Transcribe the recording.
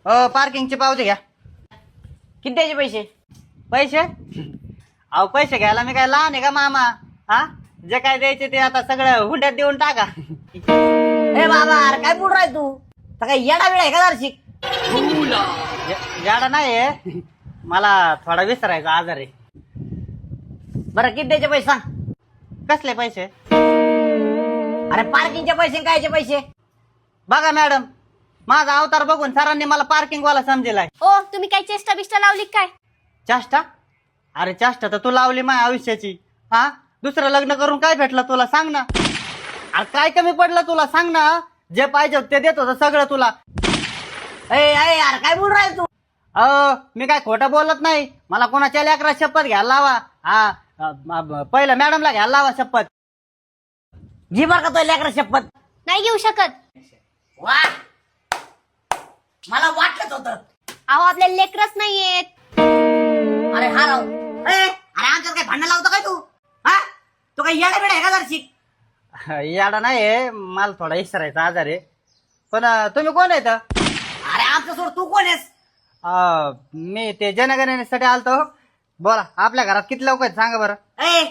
पार्किंगचे पावते घ्या. किती द्यायचे पैसे? पैसे? अहो पैसे घ्यायला मी काय लहान आहे का मामा? हा, जे काय द्यायचे ते आता सगळं हुंड्यात देऊन टाका. ए बाबा, अरे काय बोल राय तू? तर काय येडा वेळ आहे का दर्शिक? जाडा नाही मला थोडा विसरायचा आजार आहे. बरं किती द्यायचे पैसे सांग? कसले पैसे? अरे पार्किंगचे पैसे आणि कायचे पैसे? बघा मॅडम, माझा अवतार बघून सरांनी मला पार्किंग वाला समजेलाय. ओ तुम्ही काय चेष्टा बिष्टा लावली काय? चाष्टा? अरे चाष्टा तर तू लावली माझ्या आयुष्याची. हा, दुसरं लग्न करून काय भेटलं तुला सांग ना. अरे काय कमी पडलं तुला सांग ना. जे पाहिजे ते देत होतं सगळं तुला. ए यार काय बोल राय तू? मी काय खोटं बोलत नाही. मला कोणाच्या लेकरा शपथ घ्यायला लावा. हा, पहिलं मॅडमला घ्यायला लावा शपथ. जी बर का तो लेकरा शपथ? नाही घेऊ शकत. वा, मला वाटलंच होतं. अहो आपल्याला लेकरच नाहीयेत. अरे हा राव, अरे आमच्यात काय भांडण लावतो काय तू? हा, तू काय येडा बेडा आहे का दर्शिक? याडा नाही, मला थोडा इसरायचा आजार आहे. पण तुम्ही कोण आहेत? अरे आमचं सोड, तू कोण आहेस? मी ते जनगणनेसाठी आलतो. बोला, आपल्या घरात किती लोक आहेत सांगा बरं. ए